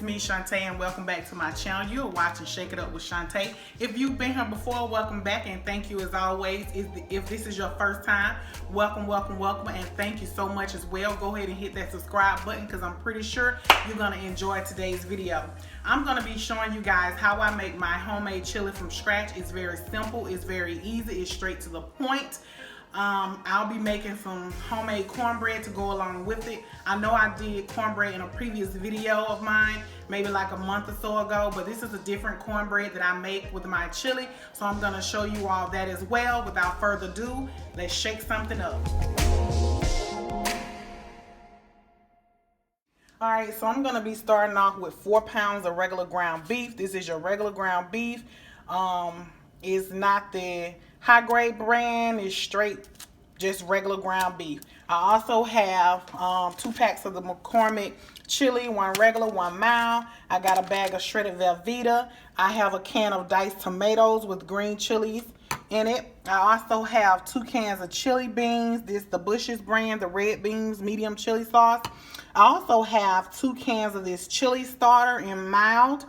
me, Shantae, and welcome back to my channel. You're watching Shake It Up with Shantae. If you've been here before, welcome back, and thank you as always. If this is your first time, welcome, and thank you so much as well. Go ahead and hit that subscribe button because I'm pretty sure you're going to enjoy today's video. I'm going to be showing you guys how I make my homemade chili from scratch. It's very simple, it's very easy, it's straight to the point. I'll be making some homemade cornbread to go along with it. I know I did cornbread in a previous video of mine, maybe like a month or so ago, but this is a different cornbread that I make with my chili, so I'm going to show you all that as well. Without further ado, let's shake something up. Alright, so I'm going to be starting off with 4 pounds of regular ground beef. This is your regular ground beef. It's not the high grade brand, it's straight just regular ground beef. I also have 2 packs of the McCormick chili, 1 regular, 1 mild. I got a bag of shredded Velveeta. I have a can of diced tomatoes with green chilies in it. I also have 2 cans of chili beans. This is the Bush's brand, the red beans medium chili sauce. I also have 2 cans of this chili starter in mild.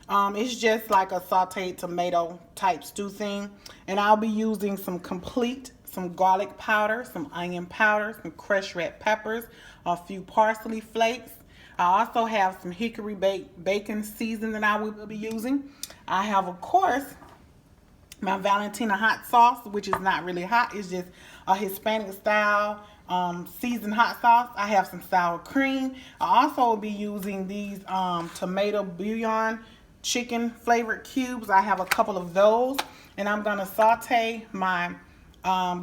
It's just like a sauteed tomato type stew thing. And I'll be using some garlic powder, some onion powder, some crushed red peppers, a few parsley flakes. I also have some hickory bacon seasoning that I will be using. I have, of course, my Valentina hot sauce, which is not really hot. It's just a Hispanic style seasoned hot sauce. I have some sour cream. I also will be using these tomato bouillon chicken flavored cubes. I have a couple of those, and I'm gonna saute my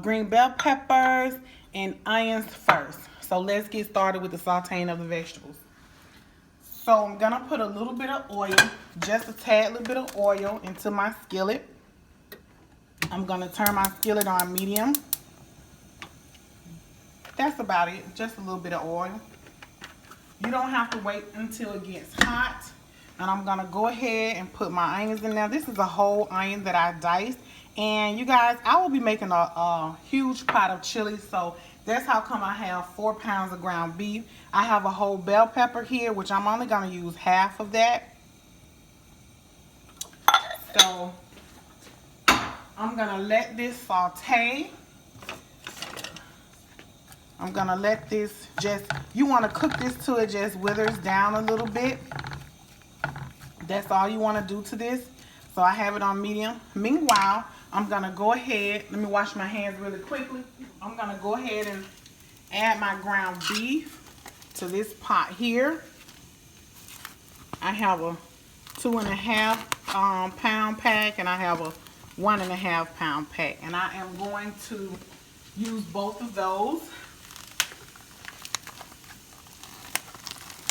green bell peppers and onions first. So let's get started with the sauteing of the vegetables. So I'm gonna put a little bit of oil, just a tad little bit of oil into my skillet. I'm gonna turn my skillet on medium. That's about it, just a little bit of oil. You don't have to wait until it gets hot. And I'm gonna go ahead and put my onions in there. This is a whole onion that I diced. And you guys, I will be making a huge pot of chili, so that's how come I have 4 pounds of ground beef. I have a whole bell pepper here, which I'm only gonna use half of that. So I'm gonna let this saute. I'm gonna let this you wanna cook this till it just withers down a little bit. That's all you want to do to this. So I have it on medium. Meanwhile, I'm going to go ahead. Let me wash my hands really quickly. I'm going to go ahead and add my ground beef to this pot here. I have a 2.5 pound pack, and I have a 1.5 pound pack. And I am going to use both of those.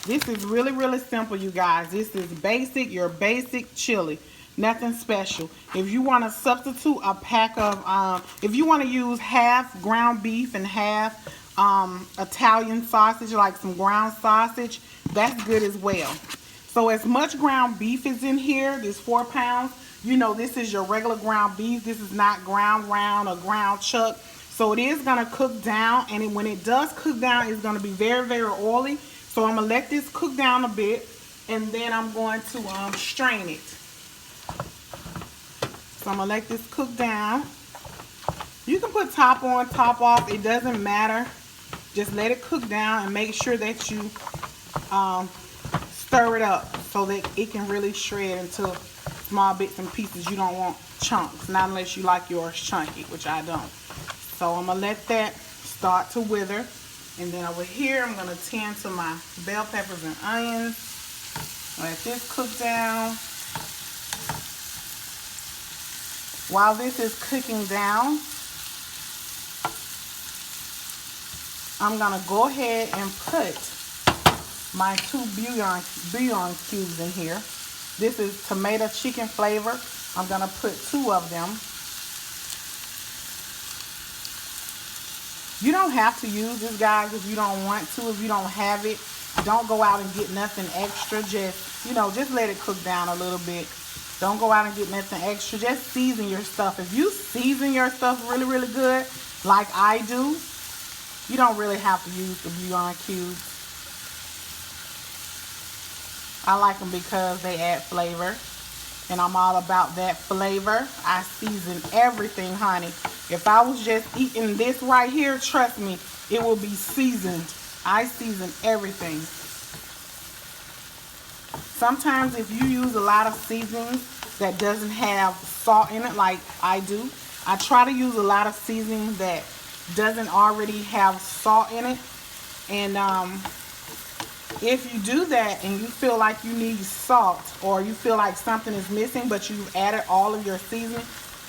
This is really, really simple, you guys. This is basic, your basic chili. Nothing special. If you want to substitute a pack of, if you want to use half ground beef and half Italian sausage, like some ground sausage, that's good as well. So as much ground beef is in here, this 4 pounds, you know this is your regular ground beef. This is not ground round or ground chuck. So it is going to cook down, and when it does cook down, it's going to be very, very oily. So I'm going to let this cook down a bit, and then I'm going to strain it. So I'm going to let this cook down. You can put top on, top off. It doesn't matter. Just let it cook down and make sure that you stir it up so that it can really shred into small bits and pieces. You don't want chunks, not unless you like yours chunky, which I don't. So I'm going to let that start to wither. And then over here, I'm going to tend to my bell peppers and onions. Let this cook down. While this is cooking down, I'm going to go ahead and put my 2 bouillon cubes in here. This is tomato chicken flavor. I'm going to put 2 of them. You don't have to use this, guys, if you don't want to. If you don't have it, don't go out and get nothing extra. Just, you know, just let it cook down a little bit. Don't go out and get nothing extra. Just season your stuff. If you season your stuff really, really good, like I do, you don't really have to use the bouillon cubes. I like them because they add flavor. And I'm all about that flavor. I season everything, honey. If I was just eating this right here, trust me, it will be seasoned. I season everything. Sometimes if you use a lot of seasonings that doesn't have salt in it like I do, I try to use a lot of seasoning that doesn't already have salt in it. And if you do that and you feel like you need salt or you feel like something is missing but you've added all of your seasoning,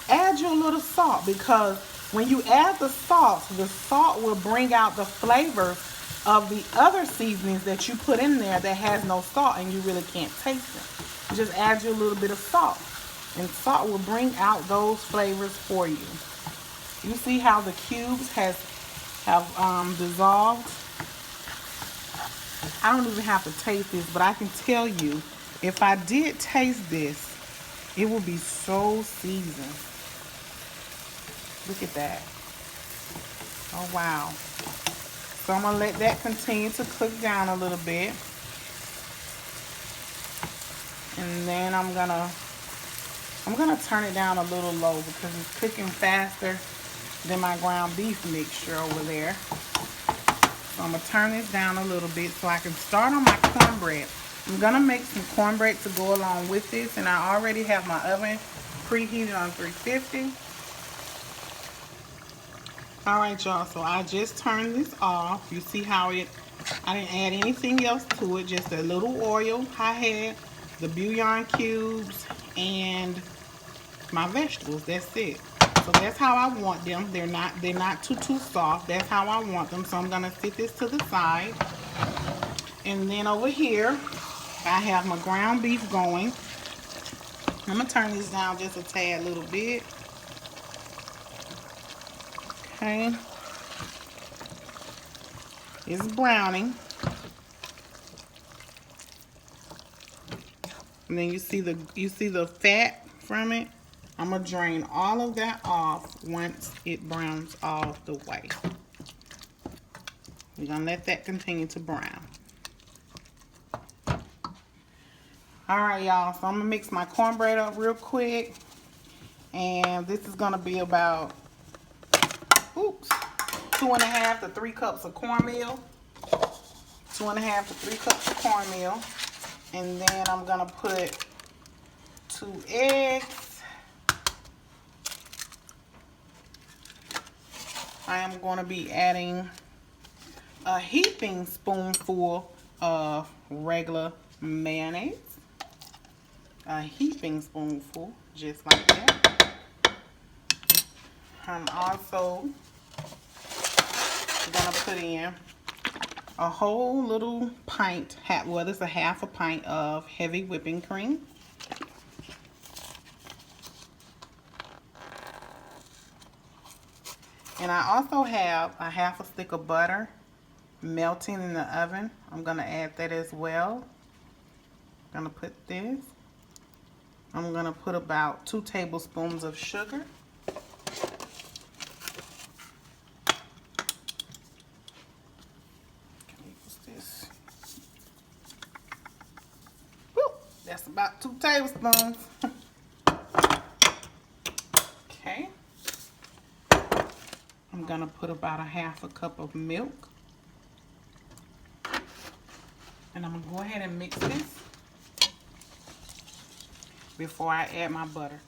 add your little salt, because when you add the salt will bring out the flavor of the other seasonings that you put in there that has no salt and you really can't taste them. You just add your little bit of salt, and salt will bring out those flavors for you. You see how the cubes have dissolved? I don't even have to taste this, but I can tell you, if I did taste this, it would be so seasoned. Look at that. Oh, wow. So I'm going to let that continue to cook down a little bit. And then I'm gonna turn it down a little low because it's cooking faster than my ground beef mixture over there. So I'm gonna turn this down a little bit so I can start on my cornbread. I'm gonna make some cornbread to go along with this, and I already have my oven preheated on 350. Alright, y'all, so I just turned this off. You see how I didn't add anything else to it, just a little oil I had, the bouillon cubes, and my vegetables. That's it. So that's how I want them. They're not too soft. That's how I want them. So I'm gonna sit this to the side. And then over here, I have my ground beef going. I'm gonna turn this down just a tad little bit. Okay. It's browning. And then you see the fat from it. I'm gonna drain all of that off once it browns all the way. We're gonna let that continue to brown. Alright, y'all, so I'm gonna mix my cornbread up real quick. And this is gonna be about 2.5 to 3 cups of cornmeal. 2.5 to 3 cups of cornmeal. And then I'm gonna put 2 eggs. I am going to be adding a heaping spoonful of regular mayonnaise. A heaping spoonful, just like that. I'm also going to put in a whole little pint, well, this is a half a pint of heavy whipping cream. And I also have a half a stick of butter melting in the oven. I'm going to add that as well. I'm going to put this. I'm going to put about 2 tablespoons of sugar. That's about 2 tablespoons. Okay. I'm going to put about a half a cup of milk. And I'm going to go ahead and mix this before I add my butter.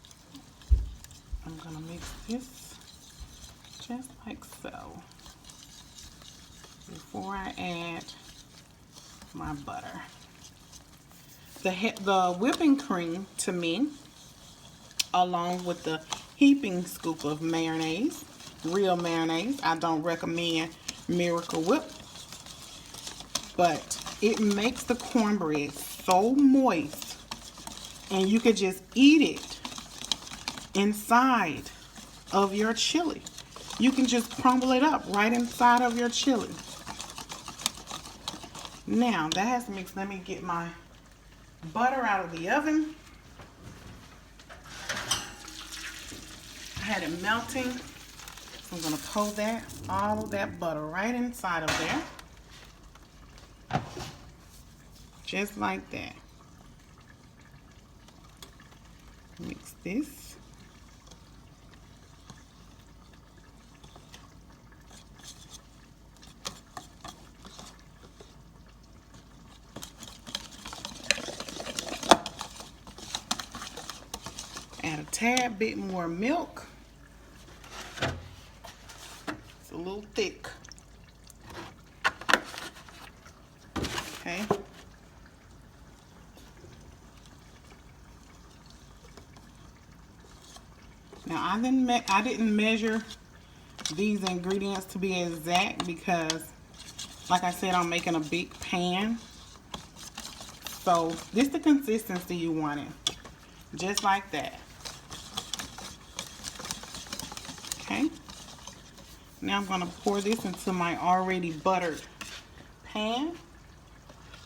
I'm going to mix this just like so before I add my butter. The whipping cream, to me, along with the heaping scoop of mayonnaise, real mayonnaise. I don't recommend Miracle Whip, but it makes the cornbread so moist, and you could just eat it inside of your chili. You can just crumble it up right inside of your chili. Now that has mixed. Let me get my butter out of the oven. I had it melting. So I'm going to pour that, all of that butter right inside of there. Just like that. Mix this. Add a tad bit more milk. It's a little thick. Okay. Now I didn't measure these ingredients to be exact because, like I said, I'm making a big pan. So this is the consistency you want it, just like that. Okay. Now I'm going to pour this into my already buttered pan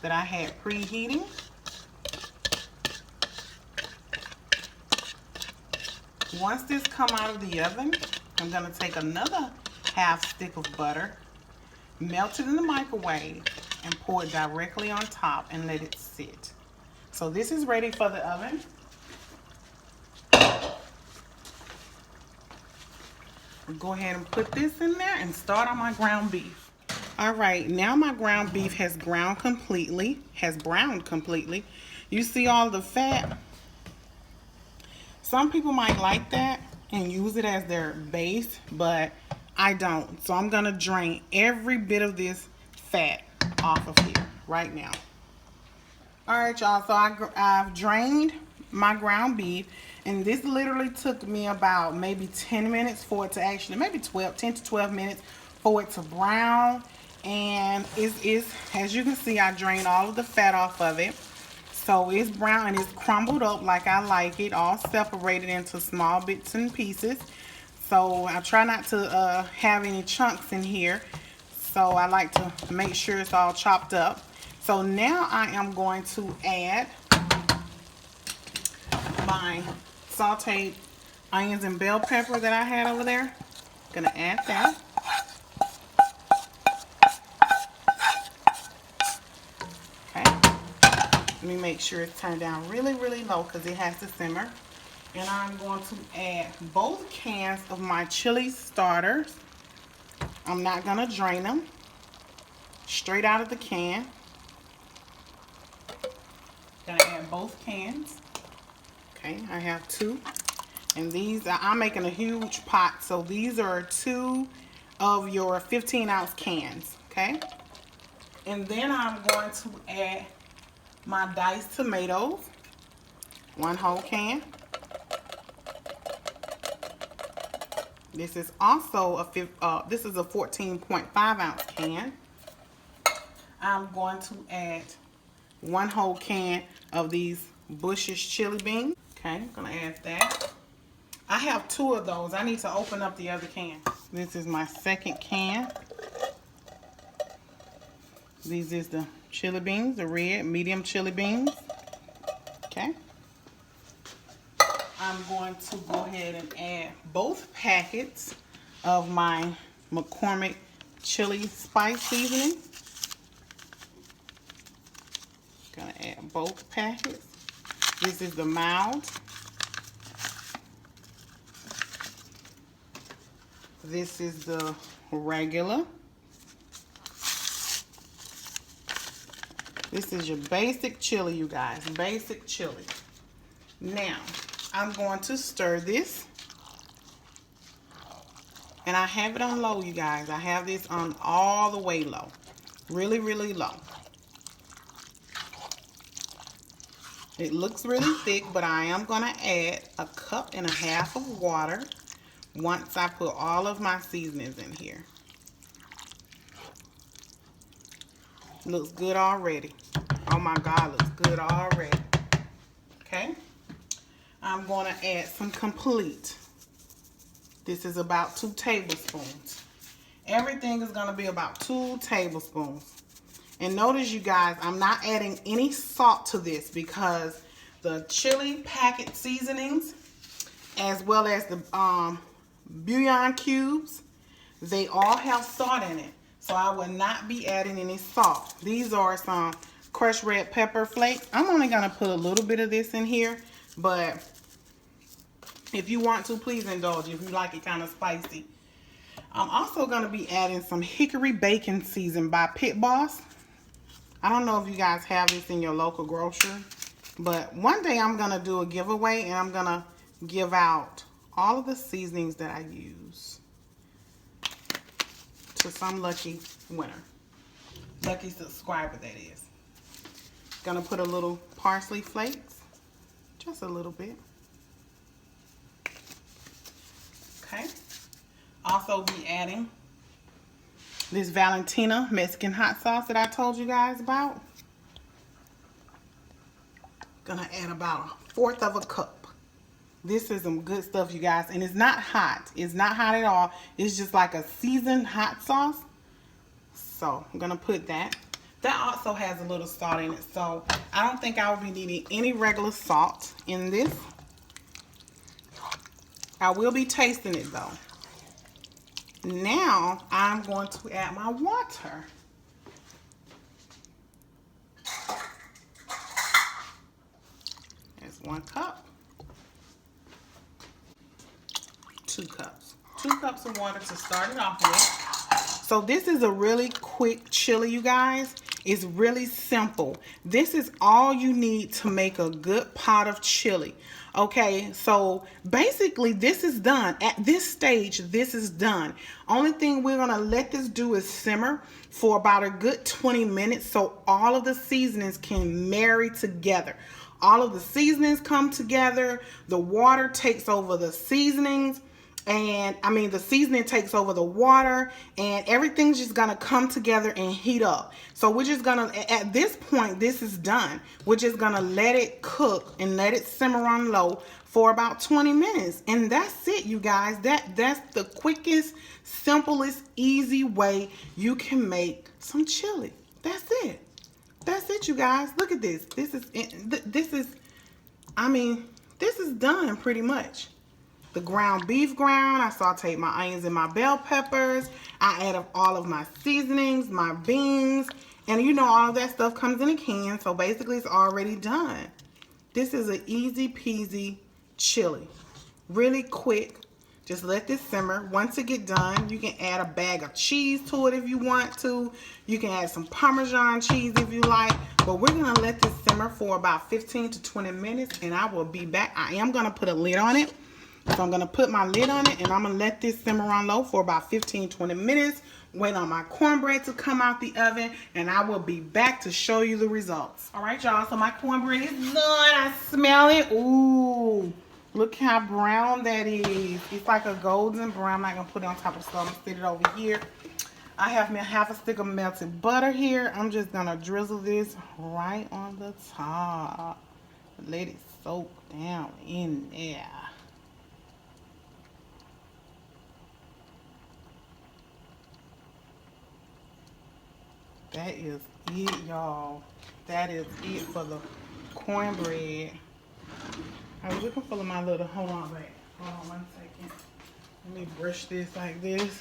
that I had preheating. Once this come out of the oven, I'm going to take another half stick of butter, melt it in the microwave, and pour it directly on top and let it sit. So this is ready for the oven. I'll go ahead and put this in there and start on my ground beef. All right, now my ground beef has browned completely. You see all the fat? Some people might like that and use it as their base, but I don't. So I'm gonna drain every bit of this fat off of here right now. All right, y'all, so I've drained my ground beef, and this literally took me about maybe 10 minutes for it to actually, maybe 10 to 12 minutes for it to brown. And it's as you can see, I drained all of the fat off of it. So it's brown and it's crumbled up like I like it, all separated into small bits and pieces. So I try not to have any chunks in here. So I like to make sure it's all chopped up. So now I am going to add my sauteed onions and bell pepper that I had over there. Gonna add that. Let me make sure it's turned down really, really low because it has to simmer. And I'm going to add both cans of my chili starters. I'm not going to drain them. Straight out of the can. Gonna add both cans. Okay, I have 2. And these, I'm making a huge pot. So these are 2 of your 15-ounce cans. Okay. And then I'm going to add my diced tomatoes, 1 whole can. This is also a 14.5 ounce can. I'm going to add 1 whole can of these Bush's chili beans. Okay, I'm gonna add that. I have 2 of those. I need to open up the other can. This is my second can. These is the chili beans, the red medium chili beans. Okay. I'm going to go ahead and add both packets of my McCormick chili spice seasoning. Gonna add both packets. This is the mild. This is the regular. This is your basic chili, you guys. Basic chili. Now, I'm going to stir this. And I have it on low, you guys. I have this on all the way low. Really, really low. It looks really thick, but I am going to add 1.5 cups of water once I put all of my seasonings in here. Looks good already. Oh my God, looks good already. Okay. I'm going to add some complete. This is about 2 tablespoons. Everything is going to be about 2 tablespoons. And notice, you guys, I'm not adding any salt to this because the chili packet seasonings, as well as the bouillon cubes, they all have salt in it. So I will not be adding any salt. These are some crushed red pepper flakes. I'm only going to put a little bit of this in here, but If you want to, please indulge if you like it kind of spicy. I'm also going to be adding some hickory bacon season by Pit Boss. I don't know if you guys have this in your local grocery, but one day I'm going to do a giveaway and I'm going to give out all of the seasonings that I use to some lucky winner. Lucky subscriber, that is. Gonna put a little parsley flakes, just a little bit. Okay. Also be adding this Valentina Mexican hot sauce that I told you guys about. Gonna add about 1/4 of a cup. This is some good stuff, you guys, and it's not hot. It's not hot at all. It's just like a seasoned hot sauce. So I'm gonna put that. That also has a little salt in it, so I don't think I will be needing any regular salt in this. I will be tasting it though. Now I'm going to add my water. There's 1 cup. 2 cups. 2 cups of water to start it off with. So this is a really quick chili, you guys. It's really simple. This is all you need to make a good pot of chili. Okay, so basically this is done. At this stage, this is done. Only thing we're gonna let this do is simmer for about a good 20 minutes so all of the seasonings can marry together. All of the seasonings come together. The water takes over the seasonings. And the seasoning takes over the water, and everything's just gonna come together and heat up. So we're just gonna, at this point, this is done. We're just gonna let it cook and let it simmer on low for about 20 minutes. And that's it, you guys. That's the quickest, simplest, easy way you can make some chili. That's it. That's it, you guys. Look at this. This is done pretty much. The ground beef ground, I sauteed my onions and my bell peppers. I added all of my seasonings, my beans, and you know all of that stuff comes in a can, so basically it's already done. This is an easy peasy chili. Really quick. Just let this simmer. Once it get done, you can add a bag of cheese to it if you want to. You can add some Parmesan cheese if you like. But we're going to let this simmer for about 15 to 20 minutes, and I will be back. I am going to put a lid on it. So I'm going to put my lid on it and I'm going to let this simmer on low for about 15-20 minutes. Wait on my cornbread to come out the oven and I will be back to show you the results. Alright y'all, so my cornbread is done. I smell it. Ooh, look how brown that is. It's like a golden brown. I'm not going to put it on top of the stove. I'm going to sit it over here. I have me half a stick of melted butter here. I'm just going to drizzle this right on the top. Let it soak down in there. That is it, y'all. That is it for the cornbread. I was looking for my little, hold on 1 second. Let me brush this like this.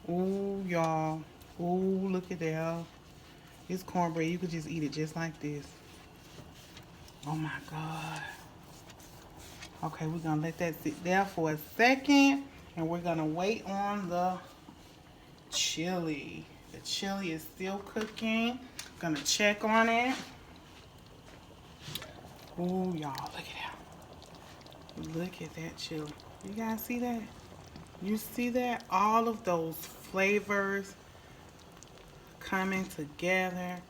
Ooh, y'all. Ooh, look at that. This cornbread, you could just eat it just like this. Oh my God. Okay, we're gonna let that sit there for a second and we're gonna wait on the chili. The chili is still cooking. Gonna check on it. Ooh, y'all, look at that. Look at that chili. You guys see that? You see that? All of those flavors coming together.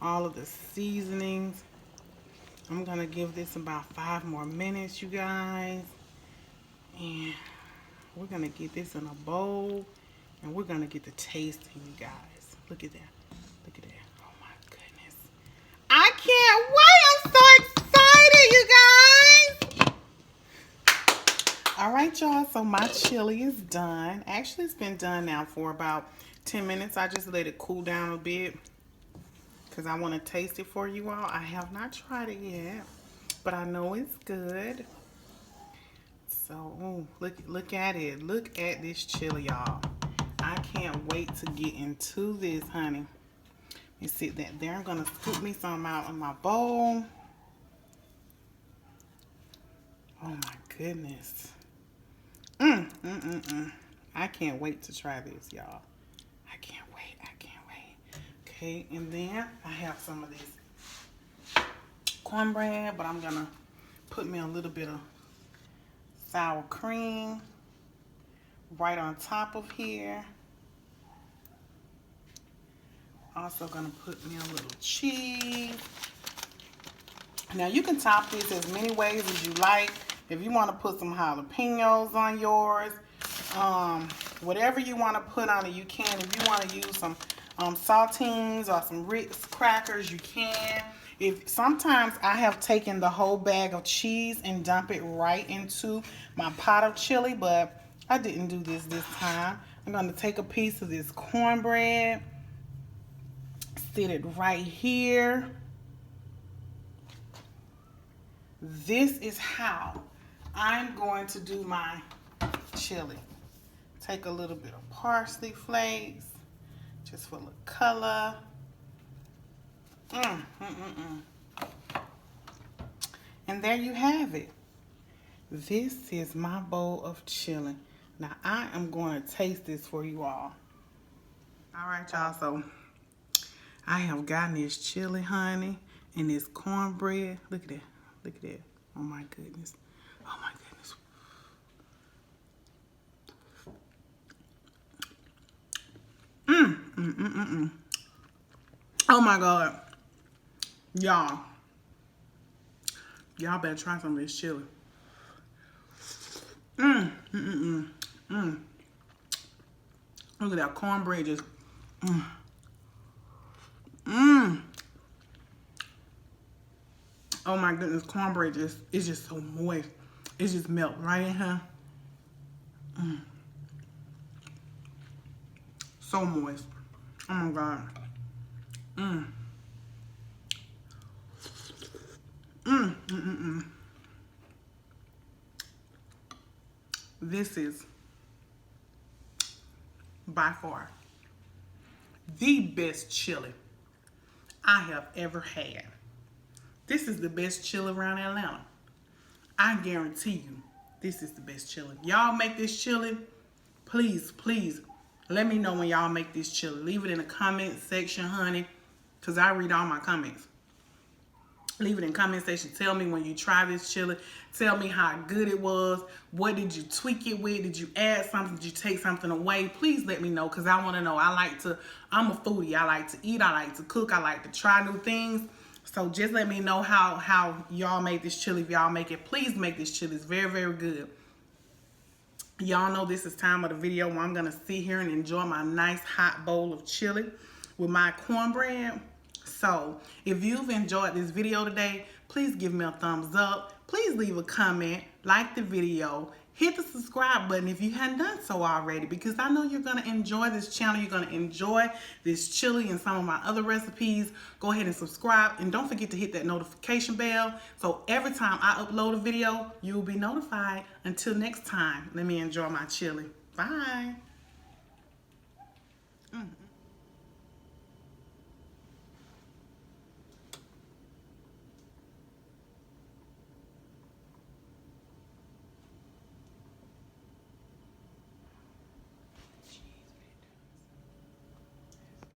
All of the seasonings. I'm gonna give this about 5 more minutes, you guys. And we're gonna get this in a bowl. And we're going to get the tasting, you guys. Look at that. Look at that. Oh, my goodness. I can't wait. I'm so excited, you guys. All right, y'all. So my chili is done. Actually, it's been done now for about 10 minutes. I just let it cool down a bit because I want to taste it for you all. I have not tried it yet, but I know it's good. So, ooh, look at it. Look at this chili, y'all. I can't wait to get into this, honey. You sit that there. I'm going to scoop me some out in my bowl. Oh, my goodness. I can't wait to try this, y'all. I can't wait. I can't wait. Okay, and then I have some of this cornbread, but I'm gonna put me a little bit of sour cream right on top of here. Also gonna put me a little cheese. Now you can top this as many ways as you like. If you want to put some jalapenos on yours, whatever you want to put on it, you can. If you want to use some saltines or some Ritz crackers, you can. Sometimes I have taken the whole bag of cheese and dump it right into my pot of chili, but I didn't do this time. I'm going to take a piece of this cornbread, sit it right here. This is how I'm going to do my chili. Take a little bit of parsley flakes, just for the color. And there you have it. This is my bowl of chili. Now I am going to taste this for you all. All right, y'all, so I have gotten this chili, honey, and this cornbread. Look at that. Look at that. Oh my goodness. Oh my goodness. Oh my God. Y'all better try some of this chili. Look at that cornbread just. Oh my goodness, cornbread is just so moist. It just melt right in here. So moist. Oh my God. This is by far the best chili I have ever had. This is the best chili around Atlanta. I guarantee you, this is the best chili. Y'all make this chili, please, please, let me know when y'all make this chili. Leave it in the comment section, honey, because I read all my comments. Leave it in the comment section. Tell me when you try this chili. Tell me how good it was. What did you tweak it with? Did you add something? Did you take something away? Please let me know, because I want to know. I'm a foodie. I like to eat. I like to cook. I like to try new things. So just let me know how y'all made this chili. If y'all make it, please make this chili. It's very, very good. Y'all know this is time of the video where I'm going to sit here and enjoy my nice hot bowl of chili with my cornbread. So if you've enjoyed this video today, please give me a thumbs up. Please leave a comment, like the video, hit the subscribe button if you hadn't done so already, because I know you're going to enjoy this channel. You're going to enjoy this chili and some of my other recipes. Go ahead and subscribe, and don't forget to hit that notification bell, so every time I upload a video, you will be notified. Until next time, let me enjoy my chili. Bye.